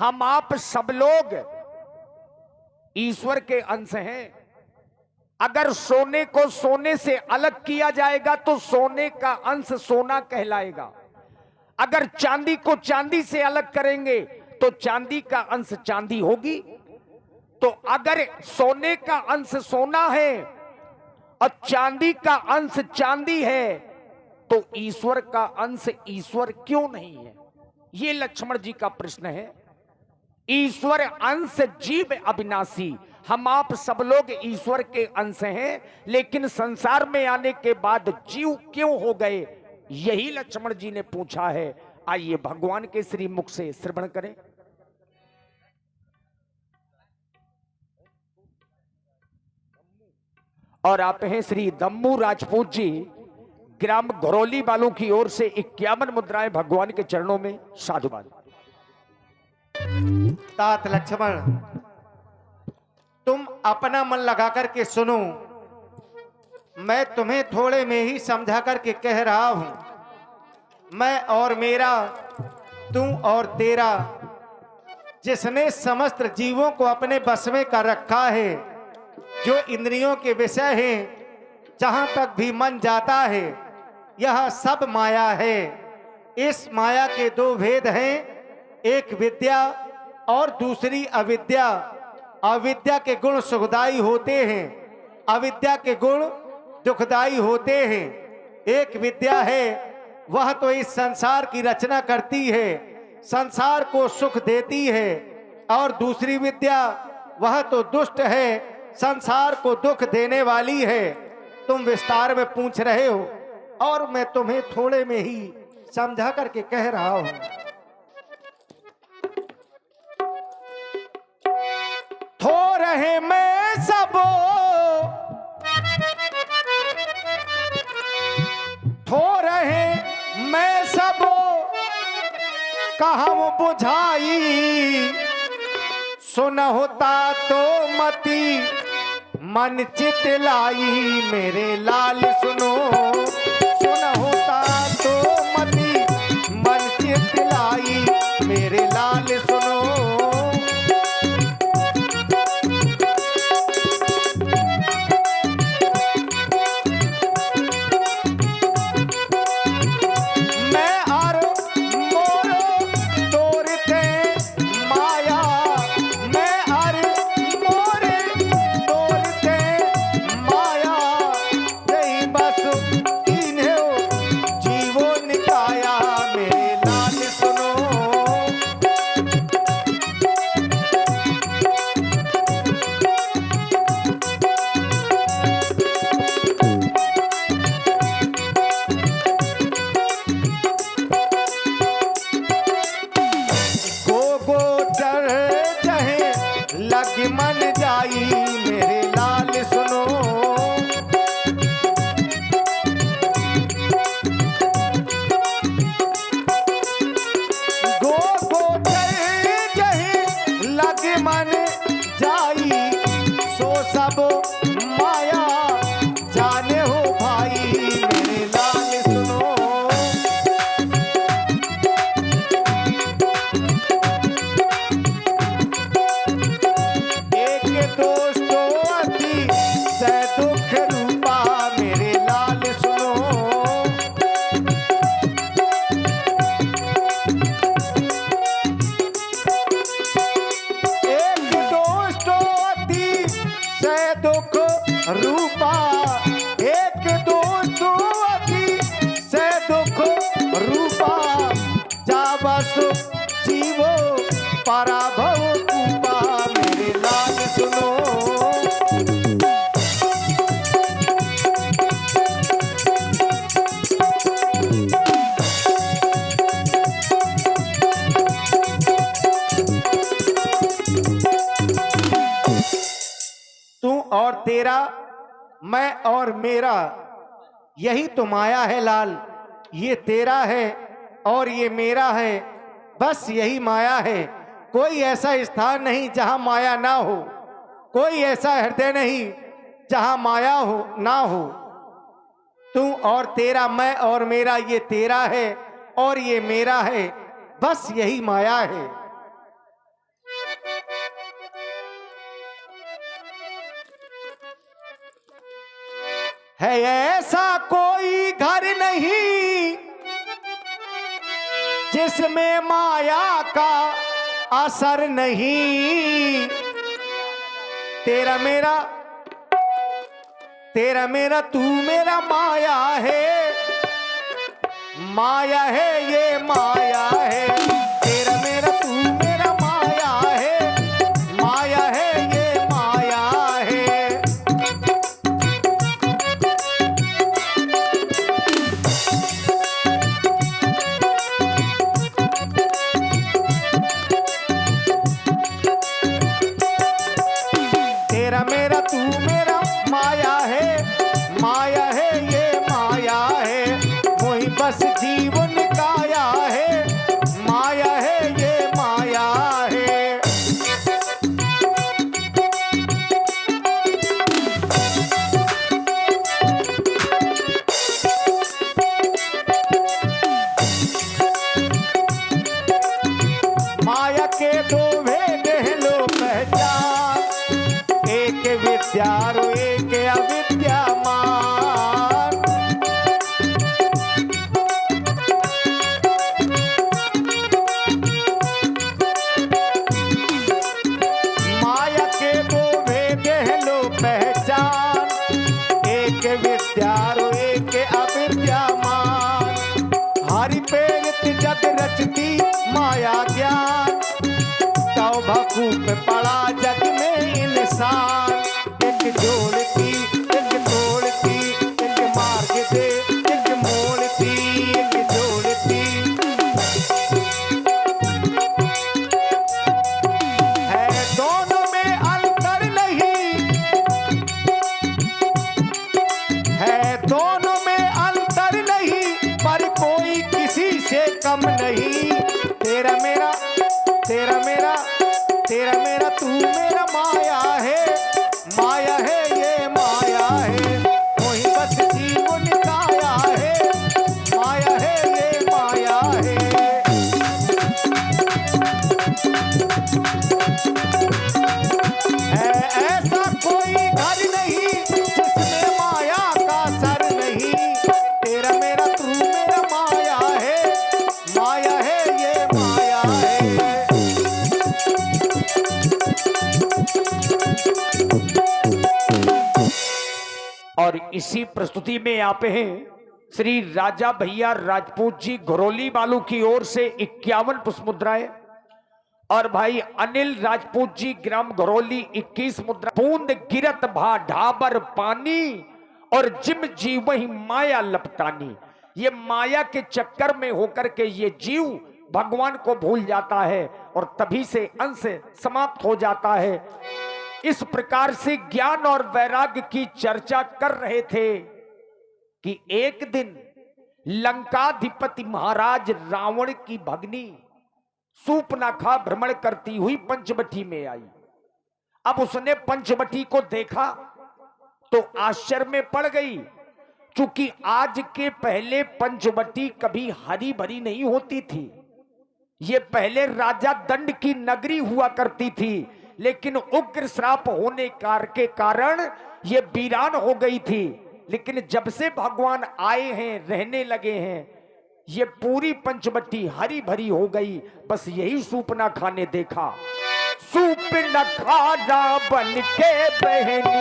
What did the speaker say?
हम आप सब लोग ईश्वर के अंश हैं। अगर सोने को सोने से अलग किया जाएगा तो सोने का अंश सोना कहलाएगा। अगर चांदी को चांदी से अलग करेंगे तो चांदी का अंश चांदी होगी। तो अगर सोने का अंश सोना है और चांदी का अंश चांदी है तो ईश्वर का अंश ईश्वर क्यों नहीं है? यह लक्ष्मण जी का प्रश्न है। ईश्वर अंश जीव अविनाशी, हम आप सब लोग ईश्वर के अंश हैं, लेकिन संसार में आने के बाद जीव क्यों हो गए, यही लक्ष्मण जी ने पूछा है। आइए भगवान के श्री मुख से श्रवण करें। और आप हैं श्री दम्मू राजपूत जी, ग्राम घरौली वालों की ओर से 51 मुद्राएं भगवान के चरणों में साधुवाद। तात लक्ष्मण, तुम अपना मन लगा करके सुनो। मैं तुम्हें थोड़े में ही समझा करके कह रहा हूं। मैं और मेरा, तू और तेरा, जिसने समस्त जीवों को अपने बस में कर रखा है, जो इंद्रियों के विषय हैं, जहां तक भी मन जाता है, यह सब माया है। इस माया के दो भेद हैं, एक विद्या और दूसरी अविद्या। अविद्या के गुण सुखदाई होते हैं, अविद्या के गुण दुखदाई होते हैं। एक विद्या है, वह तो इस संसार की रचना करती है, संसार को सुख देती है। और दूसरी विद्या, वह तो दुष्ट है, संसार को दुख देने वाली है। तुम विस्तार में पूछ रहे हो और मैं तुम्हें थोड़े में ही समझा करके कह रहा हूं। थोड़े में सबो, थोड़े में सबो कहूं बुझाई। सुन होता तो मती मन चित लाई, मेरे लाल सुनो। सुन होता तो मती मन चित लाई, मेरे लाल सुनो। मन जाई, मेरे लाल सुनो। गो गो जही लग मन जाई, सो सब माया जाने हो भाई, मेरे लाल सुनो। रूपा एक दोस्त अति से दुख रूपा, जा बस जीवो पराभव रूपा, मेरे लाल सुनो। तू और तेरा, मैं और मेरा, यही तो माया है लाल। ये तेरा है और ये मेरा है, बस यही माया है। कोई ऐसा स्थान नहीं जहां माया ना हो, कोई ऐसा हृदय नहीं जहां माया हो ना हो। तू और तेरा, मैं और मेरा, ये तेरा है और ये मेरा है, बस यही माया है। है ऐसा कोई घर नहीं जिसमें माया का असर नहीं। तेरा मेरा तू मेरा माया है, माया है ये माया है। तेरा मेरा तू मेरा माया है, माया है ये माया है। तेरा मेरा तू मेरा माया है, माया है ये माया है। वही बस जीवन काया है, माया है ये माया है। माया के दो भेद हैं लो पहचान, एक विद्या और एक अविद्यामान। माया के दो भेद हैं लो पहचान, एक विद्या और एक अविद्यामान। हरि प्रेरित जग रचती माया ज्ञान, तौ भकूप पड़ा जग में इंसान। एक जोड़ती एक तोड़ती, एक मार्ग दे एक मोड़ती, एक जोड़ती है। दोनों में अंतर नहीं है, दोनों में अंतर नहीं, पर कोई किसी से कम नहीं। तेरा मेरा तू मेरा माया है, माया है ये माया है। वही बस जीवन काया है, माया है ये माया है। है ऐसा कोई घर नहीं जिसमें माया का सर नहीं। तेरा मेरा तू मेरा माया है, माया है ये माया है। और इसी प्रस्तुति में आप हैं श्री राजा भैया राजपूत जी घरौली वालों की ओर से 51 पुष्प मुद्राएं, और भाई अनिल राजपूत जी ग्राम घरौली 21 मुद्रा। बूंद गिरत भा ढाबर पानी, और जिम जीव ही माया लपटानी। ये माया के चक्कर में होकर के ये जीव भगवान को भूल जाता है और तभी से अंश समाप्त हो जाता है। इस प्रकार से ज्ञान और वैराग्य की चर्चा कर रहे थे कि एक दिन लंकाधिपति महाराज रावण की भगनी सूपनाखा भ्रमण करती हुई पंचवटी में आई। अब उसने पंचवटी को देखा तो आश्चर्य में पड़ गई, क्योंकि आज के पहले पंचवटी कभी हरी भरी नहीं होती थी। ये पहले राजा दंड की नगरी हुआ करती थी, लेकिन उग्र श्राप होने के कारण ये वीरान हो गई थी। लेकिन जब से भगवान आए हैं, रहने लगे हैं, ये पूरी पंचवटी हरी भरी हो गई। बस यही सूपनाखा ने देखा। सूपनाखा बन के बहनी